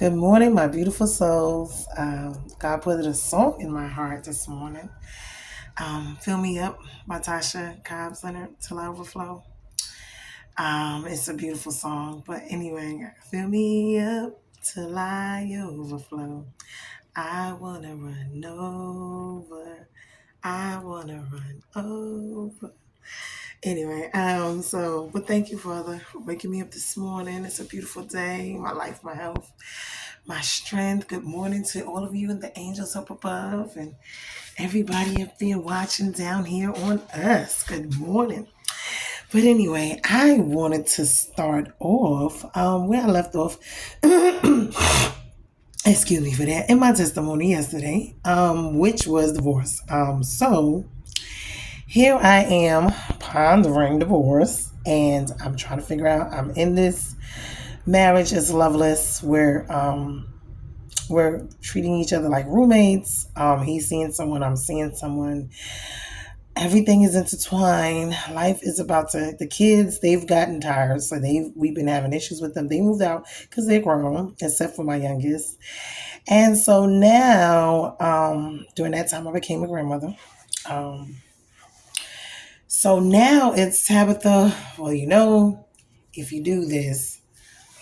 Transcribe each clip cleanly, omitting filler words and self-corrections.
Good morning, my beautiful souls. God put a song in my heart this morning. Fill Me Up by Tasha Cobbs Leonard Till I Overflow. It's a beautiful song. But anyway, fill me up till I overflow. I want to run over. I want to run over. Anyway, but thank you, Father, for waking me up this morning. It's a beautiful day. My life, my health, my strength. Good morning to all of you and the angels up above and everybody up there watching down here on us. Good morning. But anyway, I wanted to start off where I left off. Excuse me for that. In my testimony yesterday, which was divorce. So here I am pondering divorce, and I'm trying to figure out. I'm in this marriage is loveless where we're treating each other like roommates. He's seeing someone, I'm seeing someone. Everything is intertwined. Life is about to. The kids, they've gotten tired, so we've been having issues with them. They moved out because they're grown, except for my youngest. And so now, during that time, I became a grandmother. Um, so now it's Tabitha. Well, if you do this,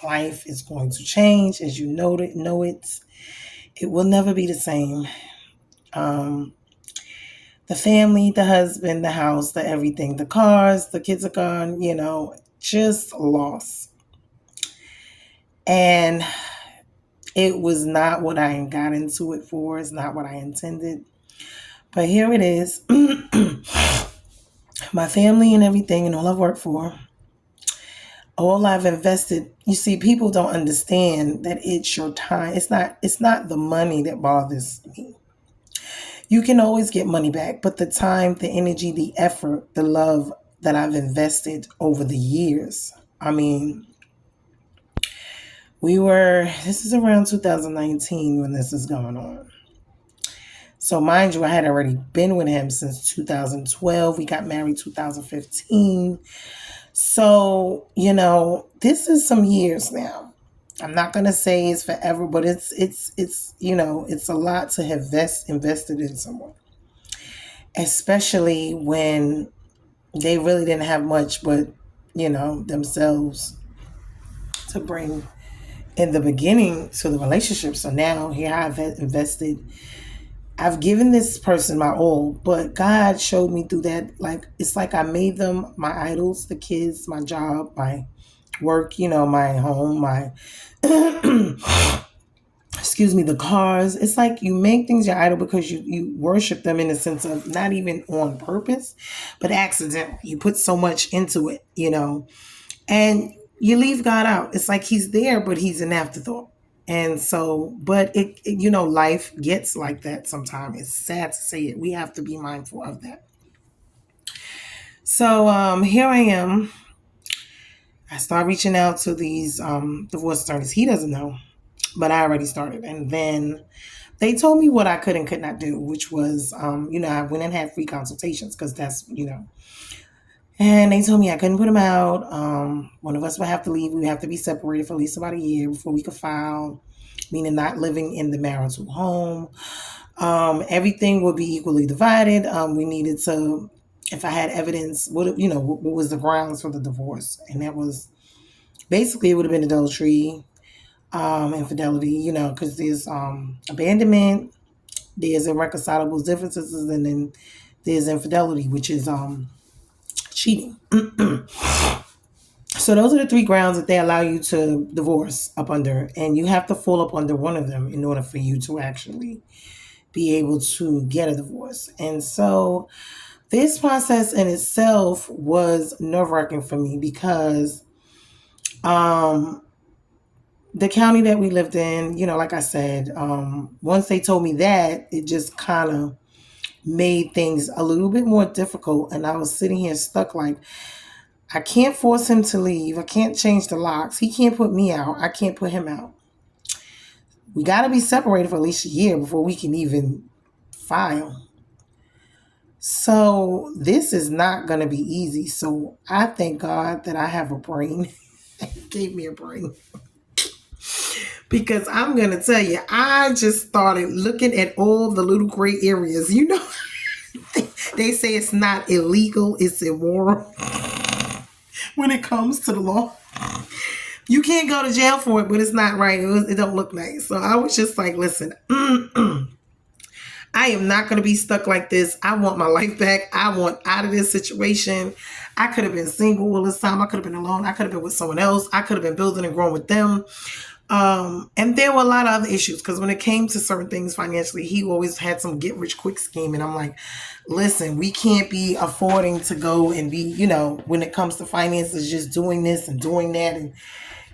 life is going to change as you know it. It will never be the same. Um, the family, the husband, the house, the everything, the cars, the kids are gone, just loss. And it was not what I got into it for. It's not what I intended. But here it is. My family and everything and all I've worked for, all I've invested. You see, people don't understand that it's your time. It's not the money that bothers me. You can always get money back, but the time, the energy, the effort, the love that I've invested over the years. I mean, this is around 2019 when this is going on. So mind you, I had already been with him since 2012. We got married 2015. So, this is some years now. I'm not going to say it's forever, but it's a lot to have invested in someone, especially when they really didn't have much but themselves to bring in the beginning to the relationship. So now here I've invested, I've given this person my all, but God showed me through that, like it's like I made them my idols, the kids, my job, my work, my home, my excuse me, the cars. It's like you make things your idol because you worship them in the sense of not even on purpose, but accidentally. You put so much into it, and you leave God out. It's like he's there, but he's an afterthought. And so, but life gets like that sometimes. It's sad to say it. We have to be mindful of that. So here I am. I start reaching out to these divorce attorneys. He doesn't know, but I already started. And then they told me what I could and could not do, which was, I went and had free consultations because that's. And they told me I couldn't put him out. One of us would have to leave. We would have to be separated for at least about a year before we could file, meaning not living in the marital home. Everything would be equally divided. We needed to, if I had evidence, what was the grounds for the divorce? And that was basically, it would have been adultery, infidelity, because there's abandonment, there's irreconcilable differences, and then there's infidelity, which is cheating. So those are the three grounds that they allow you to divorce up under, and you have to fall up under one of them in order for you to actually be able to get a divorce. And so this process in itself was nerve-wracking for me because the county that we lived in, like I said, once they told me that, it just kind of made things a little bit more difficult. And I was sitting here stuck like, I can't force him to leave. I can't change the locks. He can't put me out. I can't put him out. We got to be separated for at least a year before we can even file. So this is not going to be easy. So I thank God that I have a brain. He gave me a brain. Because I'm going to tell you, I just started looking at all the little gray areas. You know, they say it's not illegal, it's immoral when it comes to the law. You can't go to jail for it, but it's not right. It don't look nice. So I was just like, listen, I am not going to be stuck like this. I want my life back. I want out of this situation. I could have been single all this time. I could have been alone. I could have been with someone else. I could have been building and growing with them. And there were a lot of other issues because when it came to certain things financially, he always had some get rich quick scheme. And I'm like, listen, we can't be affording to go and be, when it comes to finances, just doing this and doing that. And,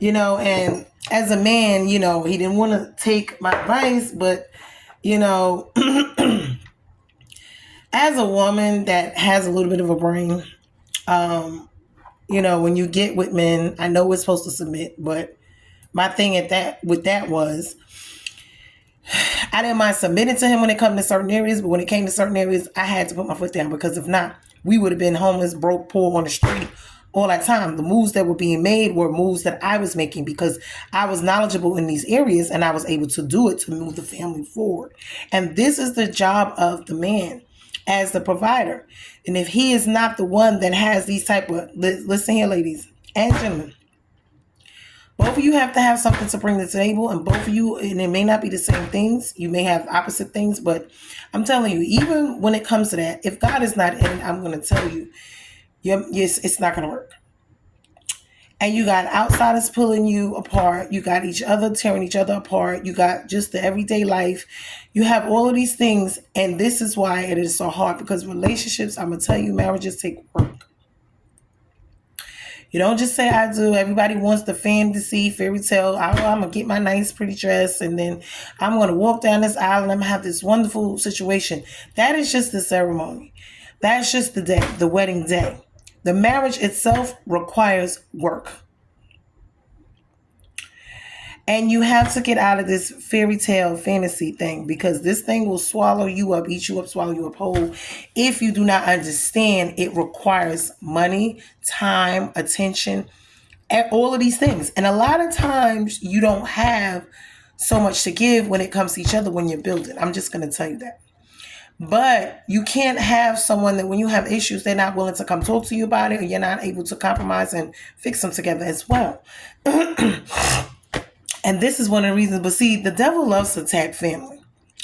and as a man, he didn't want to take my advice, but, as a woman that has a little bit of a brain, when you get with men, I know we're supposed to submit, but my thing with that was I didn't mind submitting to him when it came to certain areas, but when it came to certain areas, I had to put my foot down because if not, we would have been homeless, broke, poor on the street all that time. The moves that were being made were moves that I was making because I was knowledgeable in these areas and I was able to do it to move the family forward. And this is the job of the man as the provider. And if he is not the one that has these type of, listen here, ladies and gentlemen, both of you have to have something to bring to the table, and both of you, and it may not be the same things. You may have opposite things, but I'm telling you, even when it comes to that, if God is not in it, I'm going to tell you, yes, it's not going to work. And you got outsiders pulling you apart. You got each other tearing each other apart. You got just the everyday life. You have all of these things, and this is why it is so hard because relationships, I'm going to tell you, marriages take work. You don't just say I do. Everybody wants the fantasy, fairy tale. I'm going to get my nice, pretty dress, and then I'm going to walk down this aisle, and I'm going to have this wonderful situation. That is just the ceremony. That's just the day, the wedding day. The marriage itself requires work. And you have to get out of this fairy tale fantasy thing because this thing will swallow you up, eat you up, swallow you up whole. If you do not understand, it requires money, time, attention, all of these things. And a lot of times you don't have so much to give when it comes to each other when you're building. I'm just going to tell you that. But you can't have someone that when you have issues, they're not willing to come talk to you about it or you're not able to compromise and fix them together as well. And this is one of the reasons. But see, the devil loves to attack family.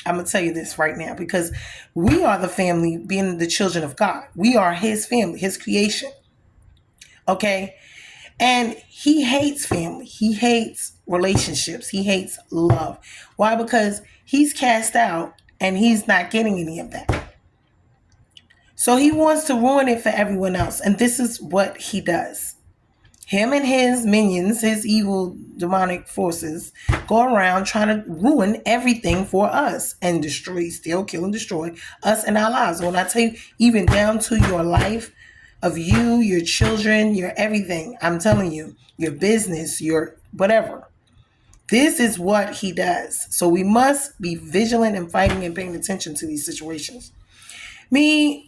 I'm going to tell you this right now because we are the family being the children of God. We are his family, his creation. Okay? And he hates family. He hates relationships. He hates love. Why? Because he's cast out and he's not getting any of that. So he wants to ruin it for everyone else. And this is what he does. Him and his minions, his evil demonic forces, go around trying to ruin everything for us and destroy, steal, kill, and destroy us and our lives. When I tell you, even down to your life of you, your children, your everything, I'm telling you, your business, your whatever. This is what he does. So we must be vigilant and fighting and paying attention to these situations. My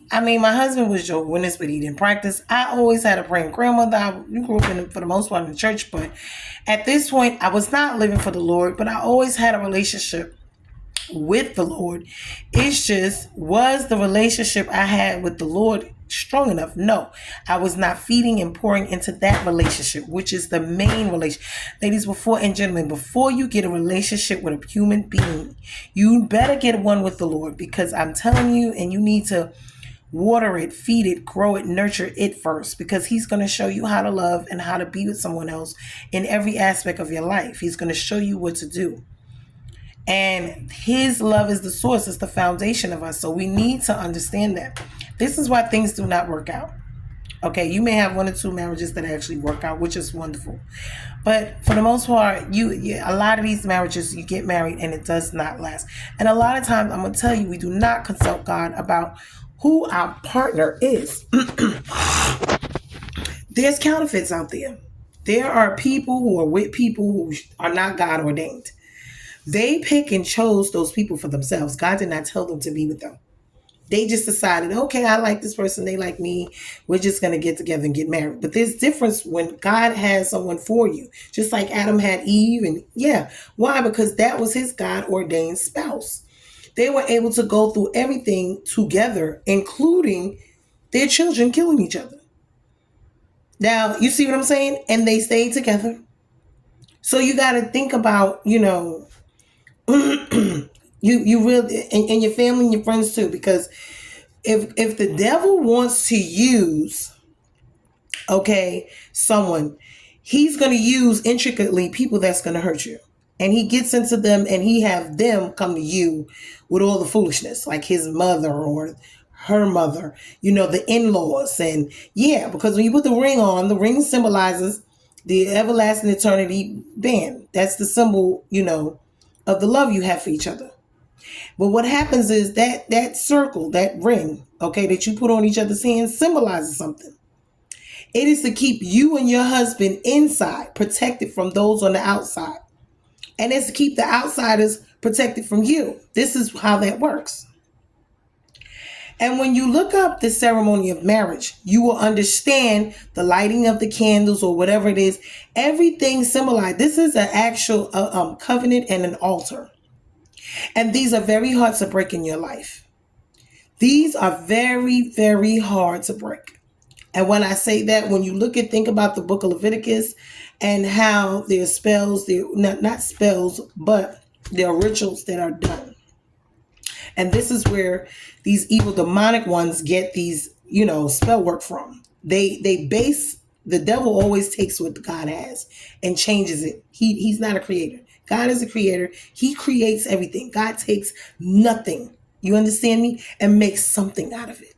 husband was Jehovah's Witness, but he didn't practice. I always had a praying grandmother. We grew up for the most part in the church, but at this point, I was not living for the Lord, but I always had a relationship with the Lord. It's just, was the relationship I had with the Lord strong enough? No, I was not feeding and pouring into that relationship, which is the main relationship. Ladies, before you get a relationship with a human being, you better get one with the Lord, because I'm telling you, and you need to water it, feed it, grow it, nurture it first, because he's going to show you how to love and how to be with someone else in every aspect of your life. He's going to show you what to do. And his love is the source, it's the foundation of us. So we need to understand that. This is why things do not work out. Okay, you may have 1 or 2 marriages that actually work out, which is wonderful. But for the most part, a lot of these marriages, you get married and it does not last. And a lot of times, I'm going to tell you, we do not consult God about who our partner is. There's counterfeits out there. There are people who are with people who are not God ordained. They pick and chose those people for themselves. God did not tell them to be with them. They just decided, okay, I like this person, they like me. We're just going to get together and get married. But there's difference when God has someone for you, just like Adam had Eve. And yeah, why? Because that was his God ordained spouse. They were able to go through everything together, including their children killing each other. Now, you see what I'm saying? And they stayed together. So you got to think about, you really, and your family and your friends too, because if the devil wants to use, okay, someone, he's going to use intricately people that's going to hurt you, and he gets into them and he have them come to you with all the foolishness, like his mother or her mother, the in-laws. And yeah, because when you put the ring on, the ring symbolizes the everlasting eternity band. That's the symbol, of the love you have for each other. But what happens is that circle, that ring, okay, that you put on each other's hands symbolizes something. It is to keep you and your husband inside, protected from those on the outside. And it's to keep the outsiders protected from you. This is how that works. And when you look up the ceremony of marriage, you will understand the lighting of the candles or whatever it is. Everything symbolized. This is an actual covenant and an altar. And these are very hard to break in your life. These are very, very hard to break. And when I say that, when you think about the book of Leviticus and how there's spells, not spells, but there are rituals that are done. And this is where these evil demonic ones get these, spell work from. They base, the devil always takes what God has and changes it. He's not a creator. God is a creator. He creates everything. God takes nothing, you understand me, and makes something out of it.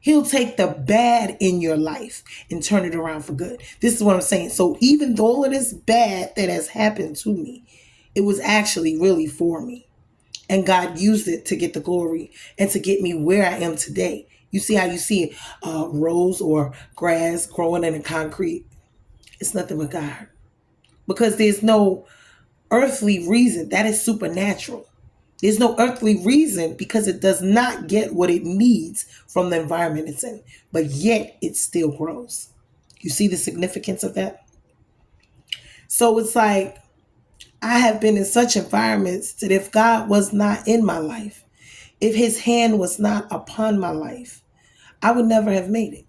He'll take the bad in your life and turn it around for good. This is what I'm saying. So even though all of this bad that has happened to me, it was actually really for me. And God used it to get the glory and to get me where I am today. You see how you see rose or grass growing in the concrete? It's nothing but God. Because there's no earthly reason. That is supernatural. There's no earthly reason because it does not get what it needs from the environment it's in. But yet it still grows. You see the significance of that? So it's like, I have been in such environments that if God was not in my life, if his hand was not upon my life, I would never have made it.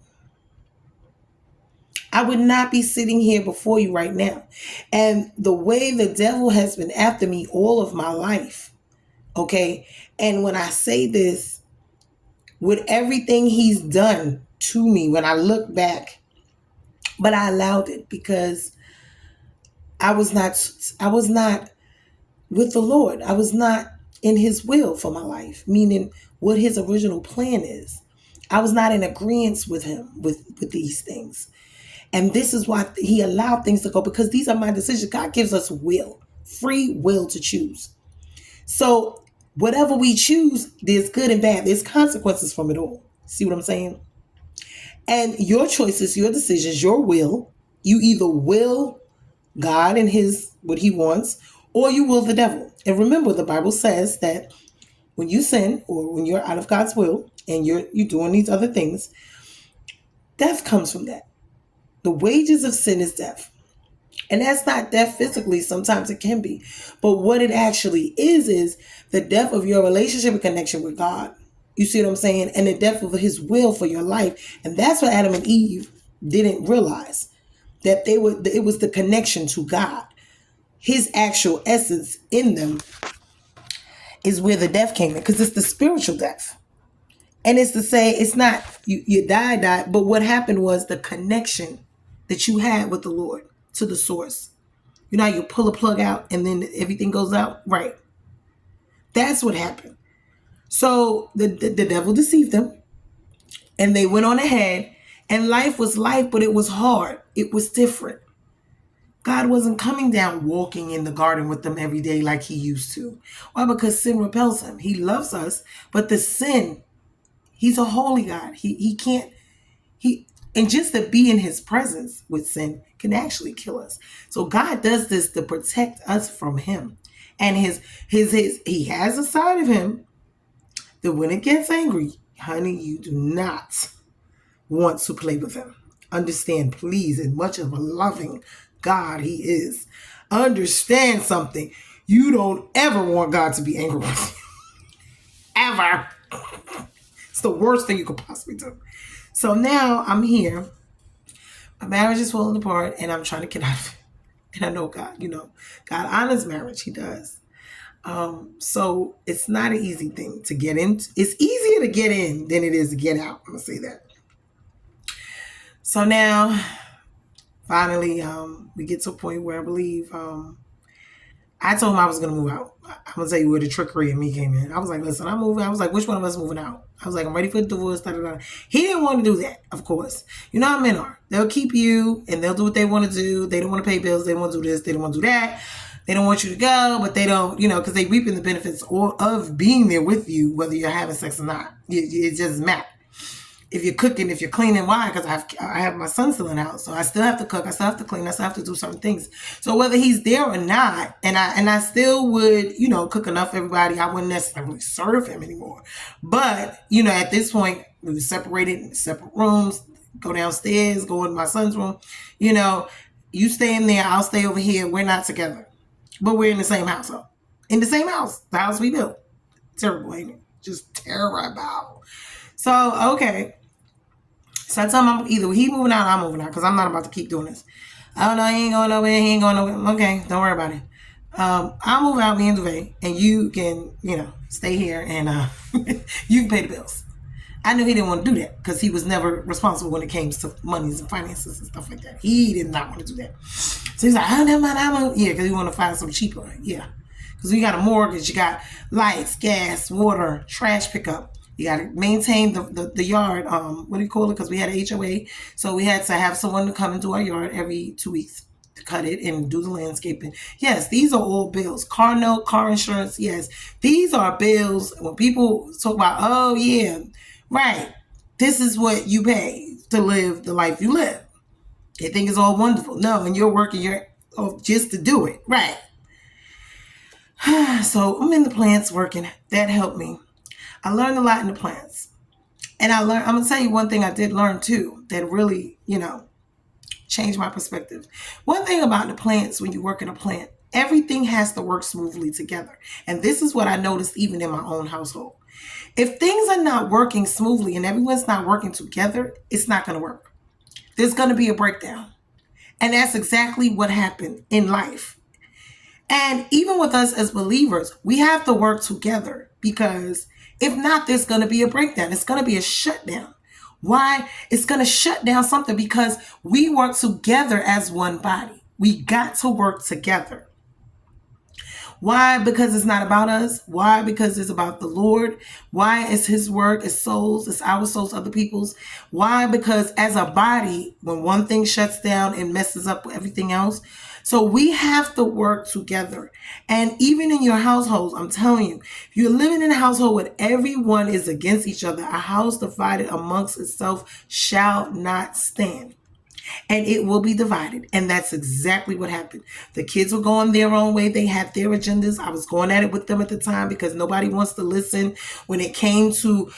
I would not be sitting here before you right now. And the way the devil has been after me all of my life, okay? And when I say this, with everything he's done to me, when I look back, but I allowed it because I was not with the Lord. I was not in his will for my life, meaning what his original plan is. I was not in agreement with him with these things. And this is why he allowed things to go, because these are my decisions. God gives us free will to choose. So whatever we choose, there's good and bad. There's consequences from it all. See what I'm saying? And your choices, your decisions, your will, you either will God and what he wants, or you will the devil. And remember, the Bible says that when you sin or when you're out of God's will and you're doing these other things, death comes from that. The wages of sin is death. And that's not death physically. Sometimes it can be. But what it actually is the death of your relationship and connection with God. You see what I'm saying? And the death of his will for your life. And that's what Adam and Eve didn't realize. That it was the connection to God. His actual essence in them is where the death came in. Because it's the spiritual death. And it's to say, it's not you died, but what happened was the connection that you had with the Lord to the source. You know how you pull a plug out and then everything goes out? Right. That's what happened. So the devil deceived them and they went on ahead, and life was life, but it was hard. It was different. God wasn't coming down walking in the garden with them every day like he used to. Why? Because sin repels him. He loves us, but the sin, he's a holy God. He can't, and just to be in his presence with sin can actually kill us. So God does this to protect us from him. And he has a side of him that when it gets angry, honey, you do not want to play with him. Understand, please, as much of a loving God he is, understand something. You don't ever want God to be angry with you. Ever. It's the worst thing you could possibly do. So now I'm here. My marriage is falling apart and I'm trying to get out of it. And I know God, God honors marriage. He does. So it's not an easy thing to get in. It's easier to get in than it is to get out. I'm going to say that. So now, finally, we get to a point where I believe I told him I was going to move out. I'm going to tell you where the trickery in me came in. I was like, listen, I'm moving. I was like, which one of us moving out? I was like, I'm ready for the divorce. Da, da, da. He didn't want to do that, of course. You know how men are. They'll keep you and they'll do what they want to do. They don't want to pay bills. They don't want to do this. They don't want to do that. They don't want you to go, but they don't, because they reaping the benefits of being there with you, whether you're having sex or not. It doesn't matter. If you're cooking, if you're cleaning, why? Because I have my son still in the house, so I still have to cook, I still have to clean, I still have to do certain things. So whether he's there or not, and I still would, cook enough for everybody. I wouldn't necessarily serve him anymore. But at this point, we were separated in separate rooms. Go downstairs, go in my son's room. You stay in there, I'll stay over here. We're not together, but we're in the same household, in the same house, the house we built. Terrible, ain't it? Just terrible. So okay. So I tell him either he moving out or I'm moving out because I'm not about to keep doing this. Oh no, he ain't going nowhere. He ain't going nowhere. Okay, don't worry about it. I'll move out, me and Duvet, and you can, stay here and you can pay the bills. I knew he didn't want to do that because he was never responsible when it came to monies and finances and stuff like that. He did not want to do that. So he's like, oh, never mind. Yeah, because he want to find something cheaper. Yeah, because we got a mortgage, you got lights, gas, water, trash pickup. You got to maintain the yard. What do you call it? Because we had an HOA. So we had to have someone to come and do our yard every 2 weeks to cut it and do the landscaping. Yes, these are all bills. Car note, car insurance. Yes, these are bills. When people talk about, oh, yeah, right, this is what you pay to live the life you live. They think it's all wonderful. No, and you're working just to do it. Right. So I'm in the plants working. That helped me. I learned a lot in the plants. And I'm going to tell you one thing I did learn too that really, changed my perspective. One thing about the plants, when you work in a plant, everything has to work smoothly together. And this is what I noticed even in my own household. If things are not working smoothly and everyone's not working together, it's not going to work. There's going to be a breakdown. And that's exactly what happened in life. And even with us as believers, we have to work together because if not, there's going to be a breakdown. It's going to be a shutdown. Why? It's going to shut down something because we work together as one body. We got to work together. Why? Because it's not about us. Why? Because it's about the Lord. Why? It's his work. It's souls. It's our souls, other people's. Why? Because as a body, when one thing shuts down, it messes up everything else. So we have to work together. And even in your households, I'm telling you, if you're living in a household where everyone is against each other, a house divided amongst itself shall not stand. And it will be divided. And that's exactly what happened. The kids were going their own way. They had their agendas. I was going at it with them at the time because nobody wants to listen when it came to,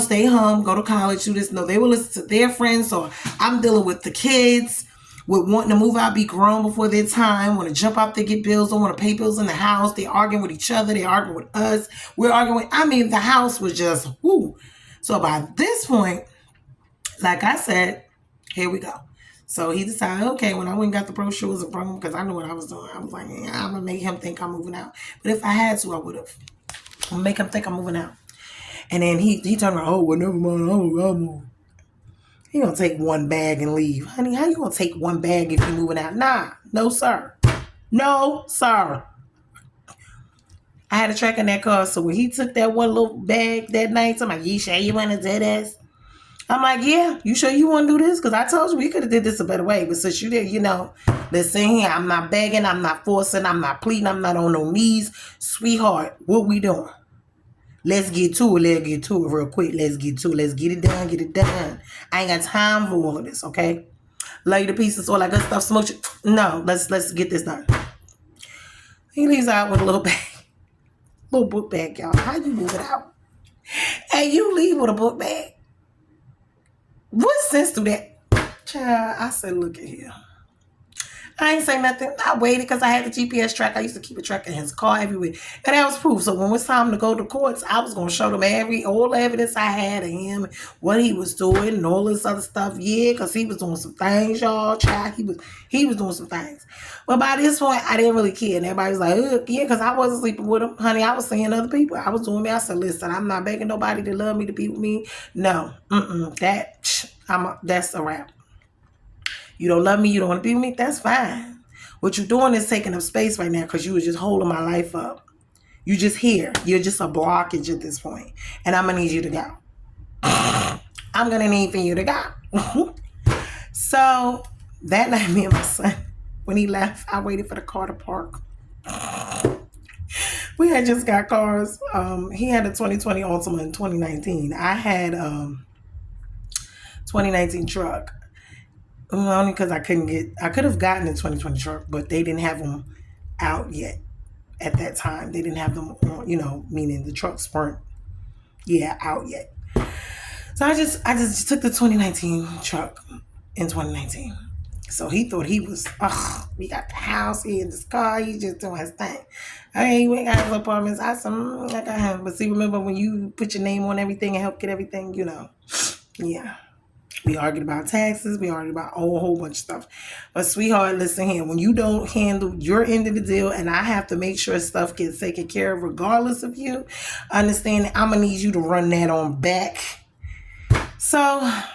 stay home, go to college, do this. No, they will listen to their friends. So I'm dealing with the kids with wanting to move out, be grown before their time, want to jump out there, get bills, don't want to pay bills in the house. They're arguing with each other. They're arguing with us. We're arguing. The house was just, whoo. So by this point, like I said, here we go. So he decided, okay, when I went and got the brochures and brought them, because I knew what I was doing. I was like, yeah, I'm going to make him think I'm moving out. But if I had to, I would have. I'm going to make him think I'm moving out. And then he turned around, oh, well, never mind, I'll move. He going to take one bag and leave. Honey, how you going to take one bag if you're moving out? Nah, no, sir. No, sir. I had a track in that car, so when he took that one little bag that night, I'm like, you sure you want to do this? I'm like, yeah, you sure you want to do this? Because I told you we could have did this a better way. But since you did, listen here, I'm not begging, I'm not forcing, I'm not pleading, I'm not on no knees. Sweetheart, what we doing? Let's get to it real quick. Let's get it done. I ain't got time for all of this, okay? Lay the pieces, all that good stuff, smoke it. No, let's get this done. He leaves out with a little bag. Little book bag, y'all. How you move it out? and you leave with a book bag. What sense do that? Child, I said, look at here. I ain't say nothing. I waited because I had the GPS track. I used to keep a track of his car everywhere. And that was proof. So when it was time to go to courts, I was going to show them all the evidence I had of him, what he was doing, and all this other stuff. Yeah, because he was doing some things, y'all. Child, he was doing some things. But by this point, I didn't really care. And everybody was like, yeah, because I wasn't sleeping with him. Honey, I was seeing other people. I was doing me. I said, listen, I'm not begging nobody to love me, to be with me. No. That's a wrap. You don't love me, you don't want to be with me, that's fine. What you're doing is taking up space right now because you were just holding my life up. You just here. You're just a blockage at this point. And I'm going to need you to go. I'm going to need for you to go. So that night, me and my son, when he left, I waited for the car to park. We had just got cars. He had a 2020 Altima in 2019. I had 2019 truck. Only because I could have gotten a 2020 truck, but they didn't have them out yet at that time. They didn't have them, meaning the trucks weren't, out yet. So I just took the 2019 truck in 2019. So he thought he was, we got the house, he in this car, he just doing his thing. Hey, we got his apartments. I said, I got him. But see, remember when you put your name on everything and help get everything, yeah. We argued about taxes. We argued about a whole bunch of stuff. But sweetheart, listen here. When you don't handle your end of the deal and I have to make sure stuff gets taken care of regardless of you, understand that I'm going to need you to run that on back. So, I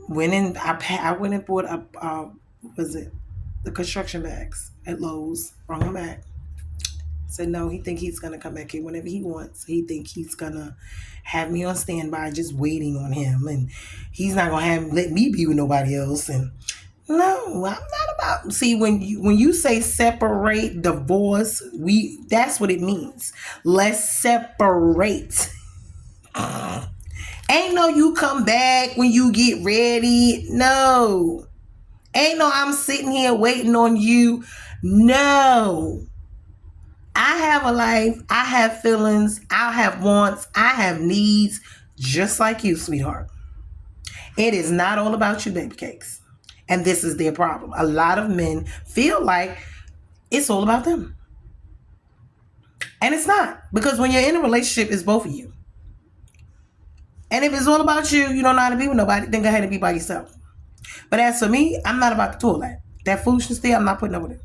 went and bought the construction bags at Lowe's. Brought them back. Said no, he think he's gonna come back here whenever he wants. He think he's gonna have me on standby, just waiting on him, and he's not gonna let me be with nobody else. And no, I'm not about. See, when you say separate, divorce, that's what it means. Let's separate. Ain't no you come back when you get ready. No, ain't no I'm sitting here waiting on you. No. I have a life, I have feelings, I have wants, I have needs, just like you, sweetheart. It is not all about you, baby cakes. And this is their problem. A lot of men feel like it's all about them. And it's not. Because when you're in a relationship, it's both of you. And if it's all about you, you don't know how to be with nobody, then go ahead and be by yourself. But as for me, I'm not about to do all that. That foolishness there, I'm not putting up with it.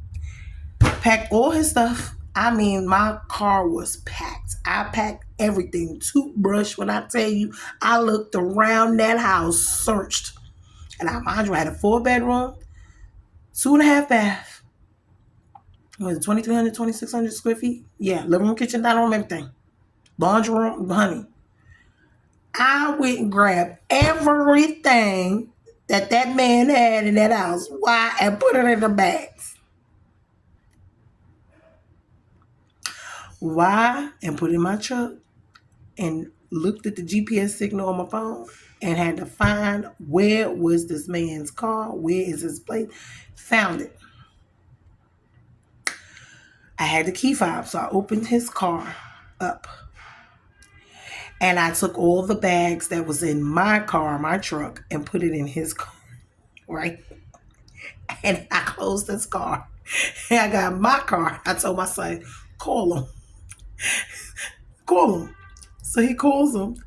Packed all his stuff. I mean, my car was packed. I packed everything. Toothbrush, when I tell you, I looked around that house, searched. And I had a 4-bedroom, 2.5 bath. Was it 2,300, 2,600 square feet? Yeah, living room, kitchen, dining room, everything. Laundry room, honey. I went and grabbed everything that man had in that house. Why? And put it in the bags. Why? And put it in my truck and looked at the GPS signal on my phone and had to find where was this man's car, where is his place. Found it. I had the key fob, so I opened his car up. And I took all the bags that was in my car, my truck, and put it in his car, right? And I closed his car. And I got my car. I told my son, call him. Call him. So he calls him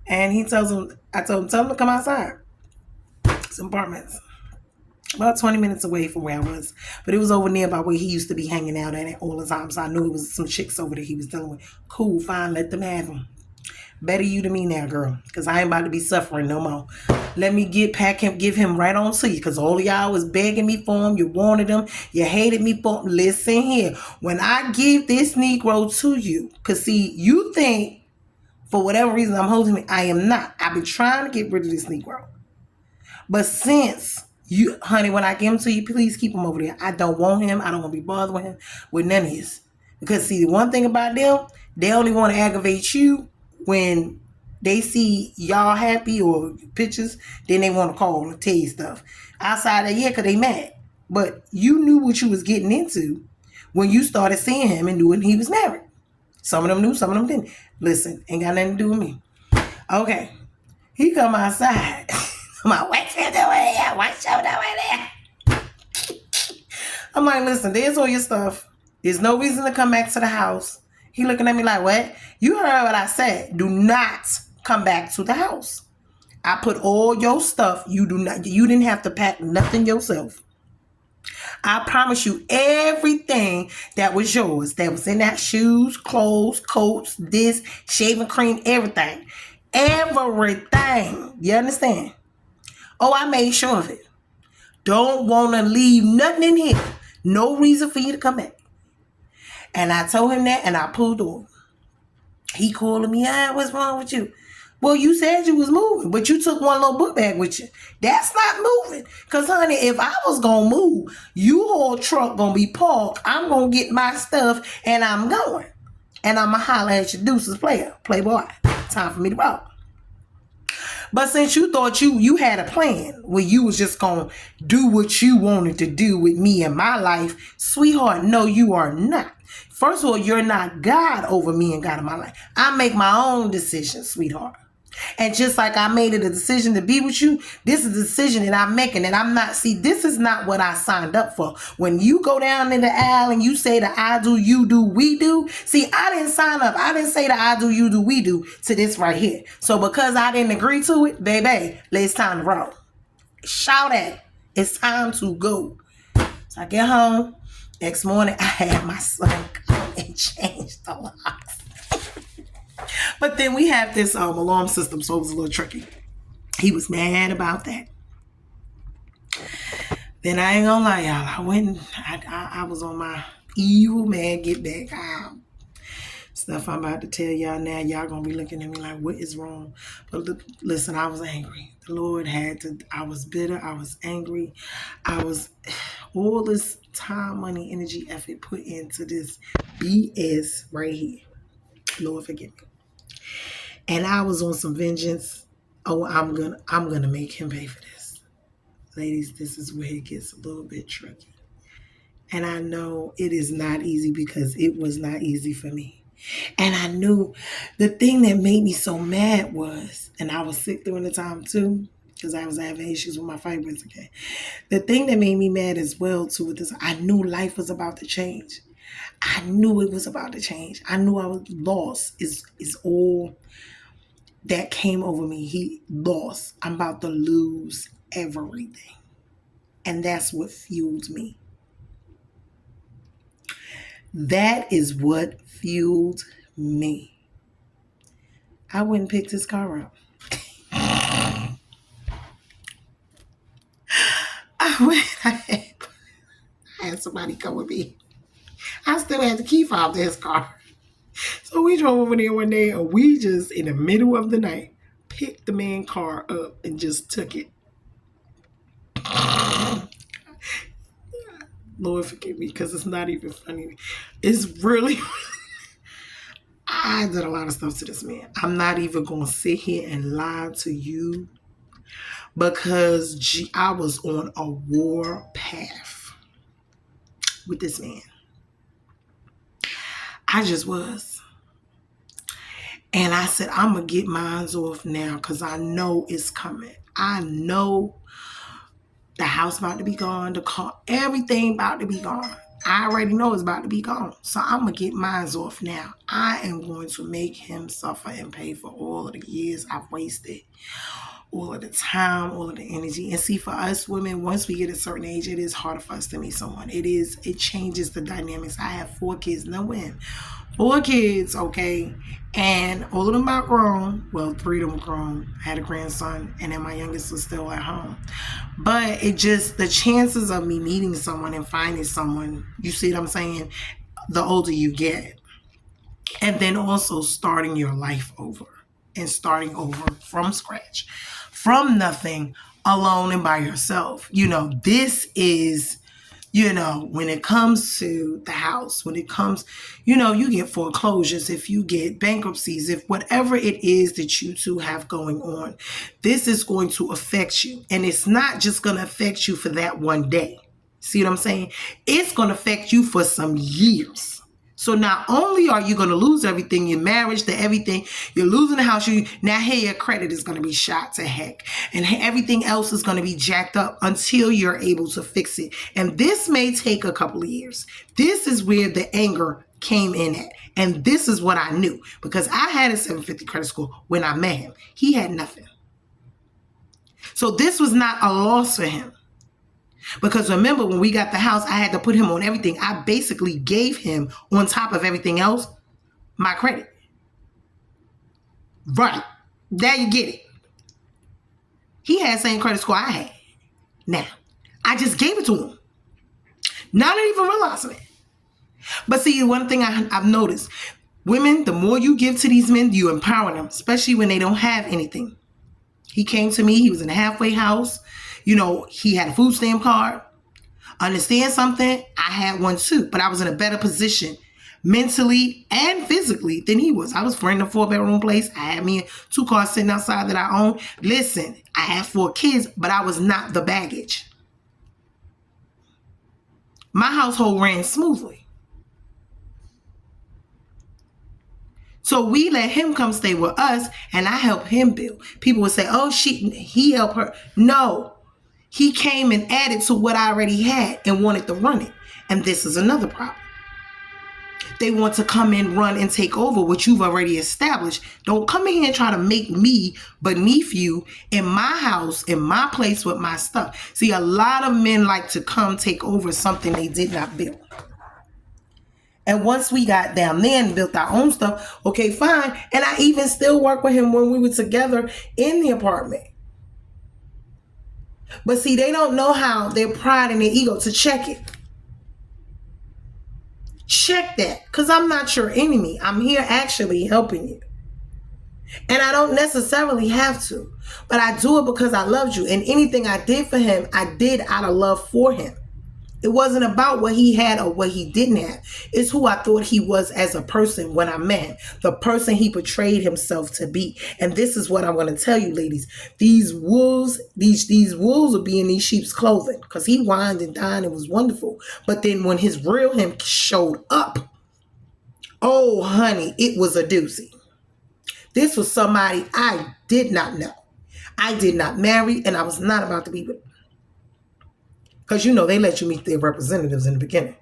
and he tells him, tell him to come outside. Some apartments. About 20 minutes away from where I was. But it was over nearby where he used to be hanging out at all the time. So I knew it was some chicks over there he was dealing with. Cool, fine, let them have him. Better you than me now, girl. Because I ain't about to be suffering no more. Let me give him right on to you. Because all of y'all was begging me for him. You wanted him. You hated me for him. Listen here. When I give this Negro to you, because see, you think for whatever reason I'm holding him, I am not. I've been trying to get rid of this Negro. But since you, honey, when I give him to you, please keep him over there. I don't want him. I don't want to be bothered with him with none of this. Because see, the one thing about them, they only want to aggravate you when they see y'all happy or pictures, then they want to call and tell you stuff. Outside of because they mad. But you knew what you was getting into when you started seeing him and knew he was married. Some of them knew, some of them didn't. Listen, ain't got nothing to do with me. Okay. He come outside. I'm like, what you doing here? What you doing there? I'm like, listen, there's all your stuff. There's no reason to come back to the house. He looking at me like, what? You heard what I said. Do not come back to the house. I put all your stuff. You didn't have to pack nothing yourself. I promise you everything that was yours, that was in that shoes, clothes, coats, this, shaving cream, everything. Everything. You understand? Oh, I made sure of it. Don't want to leave nothing in here. No reason for you to come back. And I told him that, and I pulled over. He calling me, what's wrong with you? Well, you said you was moving, but you took one little book bag with you. That's not moving. Because, honey, if I was going to move, you whole truck going to be parked. I'm going to get my stuff, and I'm going. And I'm going to holler at your deuces playboy. Time for me to roll. But since you thought you had a plan where you was just going to do what you wanted to do with me in my life, sweetheart, no, you are not. First of all, you're not God over me and God in my life. I make my own decisions, sweetheart. And just like I made it a decision to be with you, this is a decision that I'm making. And I'm not, this is not what I signed up for. When you go down in the aisle and you say the I do, you do, we do. See, I didn't sign up. I didn't say the I do, you do, we do to this right here. So because I didn't agree to it, baby, it's time to roll. Shout at it. It's time to go. So I get home. Next morning, I had my son come and change the locks. But then we have this alarm system, so it was a little tricky. He was mad about that. Then I ain't gonna lie, y'all. I was on my evil man get back. Stuff I'm about to tell y'all now. Y'all gonna be looking at me like, what is wrong? But listen, I was angry. The Lord I was bitter. I was angry. I was all this time, money, energy, effort put into this BS right here. Lord forgive me. And I was on some vengeance. Oh, I'm gonna make him pay for this. Ladies, this is where it gets a little bit tricky. And I know it is not easy because it was not easy for me. And I knew the thing that made me so mad was, and I was sick during the time too, because I was having issues with my fibroids again. The thing that made me mad as well too with this, I knew life was about to change. I knew it was about to change. I knew I was lost is all that came over me. He lost. I'm about to lose everything. And that's what fueled me. That is what fueled me. I wouldn't pick this car up. I had somebody come with me. I still had the key fob to his car. So we drove over there one day and we just, in the middle of the night, picked the man car up and just took it. Lord forgive me because it's not even funny. It's really, I did a lot of stuff to this man. I'm not even going to sit here and lie to you because I was on a war path with this man. I just was. And I said, I'm going to get mine off now because I know it's coming. I know the house about to be gone, the car, everything about to be gone. I already know it's about to be gone. So I'm going to get mine off now. I am going to make him suffer and pay for all of the years I've wasted, all of the time, all of the energy. And see, for us women, once we get a certain age, it is harder for us to meet someone. It changes the dynamics. I have 4 kids, no win. 4 kids, okay? And all of them are grown. Well, 3 of them grown. I had a grandson, and then my youngest was still at home. But it just, the chances of me meeting someone and finding someone, you see what I'm saying? The older you get. And then also starting your life over. And starting over from scratch. From nothing, alone and by yourself. This is, when it comes to the house, when it comes, you get foreclosures, if you get bankruptcies, if whatever it is that you two have going on, this is going to affect you. And it's not just going to affect you for that one day. See what I'm saying? It's going to affect you for some years. So not only are you going to lose everything, your marriage, the everything, you're losing the house, now here your credit is going to be shot to heck. And everything else is going to be jacked up until you're able to fix it. And this may take a couple of years. This is where the anger came in at. And this is what I knew, because I had a 750 credit score when I met him. He had nothing. So this was not a loss for him. Because remember, when we got the house, I had to put him on everything. I basically gave him, on top of everything else, my credit. Right. There you get it. He had the same credit score I had. Now, I just gave it to him. Not even realizing it. But see, one thing I've noticed, women, the more you give to these men, you empower them, especially when they don't have anything. He came to me. He was in a halfway house. He had a food stamp card. Understand something? I had one too, but I was in a better position mentally and physically than he was. I was renting a 4-bedroom place. I had me 2 cars sitting outside that I owned. Listen, I had 4 kids, but I was not the baggage. My household ran smoothly. So we let him come stay with us, and I helped him build. People would say, oh, he helped her. No. He came and added to what I already had and wanted to run it. And this is another problem. They want to come in, run, and take over what you've already established. Don't come in here and try to make me beneath you in my house, in my place with my stuff. See, a lot of men like to come take over something they did not build. And once we got down there and built our own stuff, okay, fine. And I even still work with him when we were together in the apartment. But see, they don't know how their pride and their ego to check it. Check that, because I'm not your enemy. I'm here actually helping you. And I don't necessarily have to, but I do it because I loved you. And anything I did for him, I did out of love for him. It wasn't about what he had or what he didn't have. It's who I thought he was as a person when I met him. The person he portrayed himself to be. And this is what I'm going to tell you, ladies. These wolves will be in these sheep's clothing, because he whined and dined and was wonderful. But then when his real him showed up, oh, honey, it was a doozy. This was somebody I did not know. I did not marry, and I was not about to be with him. Because, they let you meet their representatives in the beginning.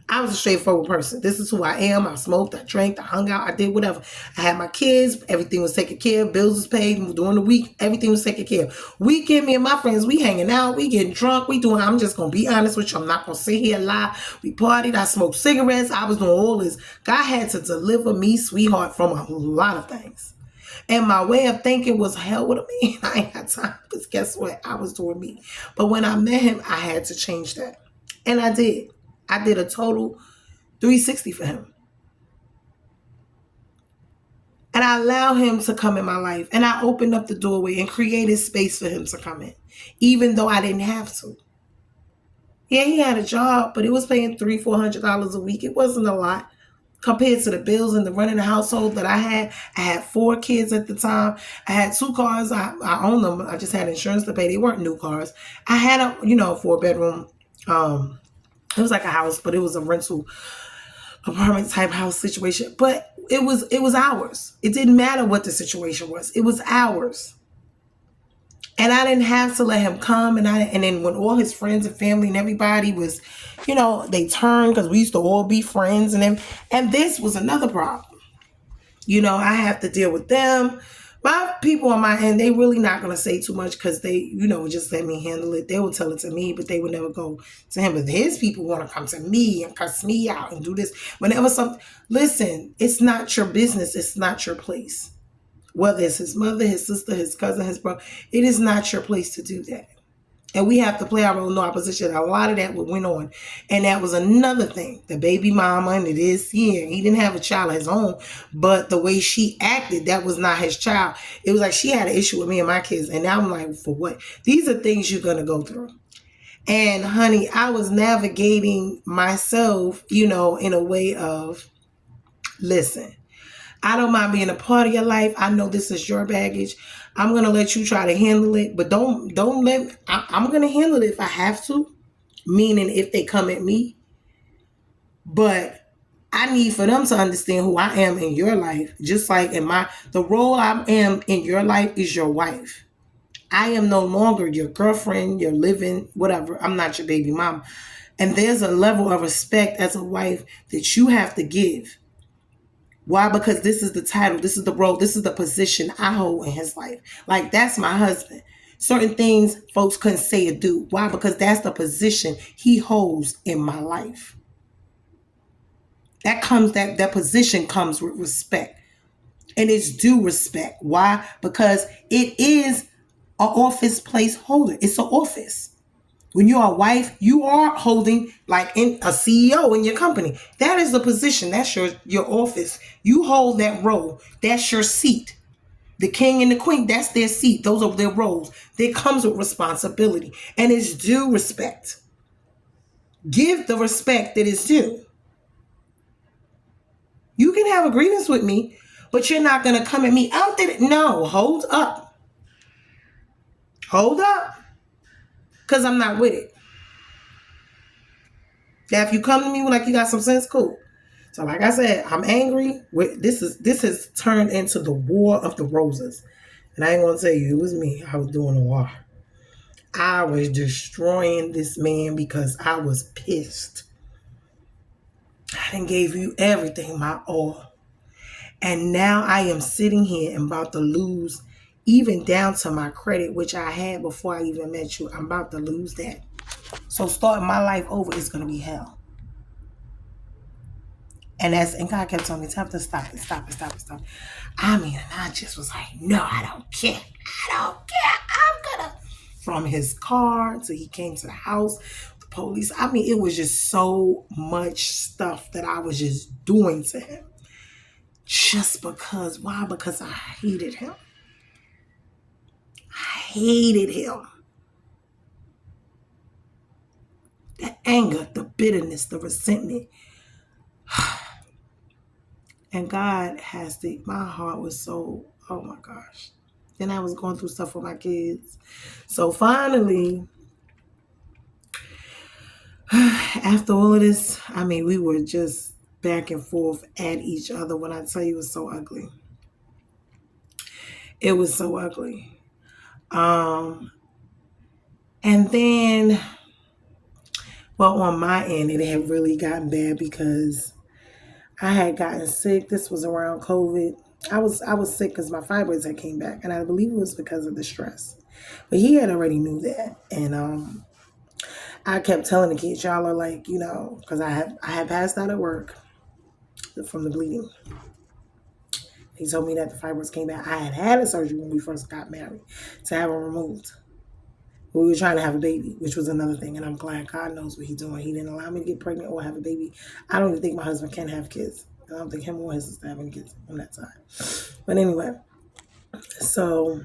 I was a straightforward person. This is who I am. I smoked, I drank, I hung out, I did whatever. I had my kids. Everything was taken care of. Bills was paid. During the week, everything was taken care of. Weekend, me and my friends, we hanging out. We getting drunk. I'm just going to be honest with you. I'm not going to sit here and lie. We partied. I smoked cigarettes. I was doing all this. God had to deliver me, sweetheart, from a lot of things. And my way of thinking was, hell with me. I ain't had time, because guess what? I was doing me. But when I met him, I had to change that. And I did. I did a total 360 for him. And I allowed him to come in my life. And I opened up the doorway and created space for him to come in, even though I didn't have to. Yeah, he had a job, but it was paying $300-400 a week. It wasn't a lot compared to the bills and the running the household that I had. I had 4 kids at the time. I had 2 cars. I owned them. I just had insurance to pay. They weren't new cars. I had a 4-bedroom. It was like a house, but it was a rental apartment type house situation. But it was ours. It didn't matter what the situation was. It was ours. And I didn't have to let him come. And then when all his friends and family and everybody was, they turned, because we used to all be friends. And this was another problem. I have to deal with them. My people on my end, they really not going to say too much, because they, just let me handle it. They will tell it to me, but they would never go to him. But his people want to come to me and cuss me out and do this. Listen, it's not your business. It's not your place. Whether it's his mother, his sister, his cousin, his brother, it is not your place to do that. And we have to play our role in our position. A lot of that went on. And that was another thing. The baby mama, and it is here. He didn't have a child of his own. But the way she acted, that was not his child. It was like she had an issue with me and my kids. And now I'm like, for what? These are things you're going to go through. And honey, I was navigating myself, in a way of, listen, I don't mind being a part of your life. I know this is your baggage. I'm going to let you try to handle it, but I'm going to handle it if I have to, meaning if they come at me. But I I need for them to understand who I am in your life, just like the role I am in your life is your wife. I am no longer your girlfriend, your living, whatever. I'm not your baby mom. And there's a level of respect as a wife that you have to give. Why? Because this is the title, this is the role, this is the position I hold in his life. Like, that's my husband. Certain things folks couldn't say or do. Why? Because that's the position he holds in my life. That position comes with respect. And it's due respect. Why? Because it is an office place holder. It's an office. When you're a wife, you are holding like in a CEO in your company. That is the position. That's your office. You hold that role. That's your seat. The king and the queen, that's their seat. Those are their roles. That comes with responsibility. And it's due respect. Give the respect that is due. You can have a grievance with me, but you're not going to come at me out there. No, hold up. Hold up. Because I'm not with it. Now, if you come to me like you got some sense, cool. So, like I said, I'm angry. This has turned into the war of the roses. And I ain't going to tell you, it was me. I was doing the war. I was destroying this man because I was pissed. I done gave you everything, my all. And now I am sitting here and about to lose, even down to my credit, which I had before I even met you. I'm about to lose that. So starting my life over is going to be hell. And God kept telling me, "Time to stop it, stop it, stop it, stop it." I mean, and I just was like, no, I don't care. I don't care. I'm gonna. From his car till he came to the house, the police. I mean, it was just so much stuff that I was just doing to him. Just because. Why? Because I hated him. I hated him. The anger, the bitterness, the resentment. And God has my heart was so, oh my gosh. Then I was going through stuff with my kids. So finally, after all of this, I mean, we were just back and forth at each other. When I tell you, it was so ugly. It was so ugly. And then, well, on my end, it had really gotten bad because I had gotten sick. This was around COVID. I was sick because my fibroids had came back, and I believe it was because of the stress. But he had already knew that, and I kept telling the kids, y'all are like, because I had passed out at work from the bleeding. He told me that the fibroids came back. I had a surgery when we first got married to have them removed. We were trying to have a baby, which was another thing, and I'm glad God knows what he's doing. He didn't allow me to get pregnant or have a baby. I don't even think my husband can have kids. I don't think him or his sister have any kids on that side. But anyway, so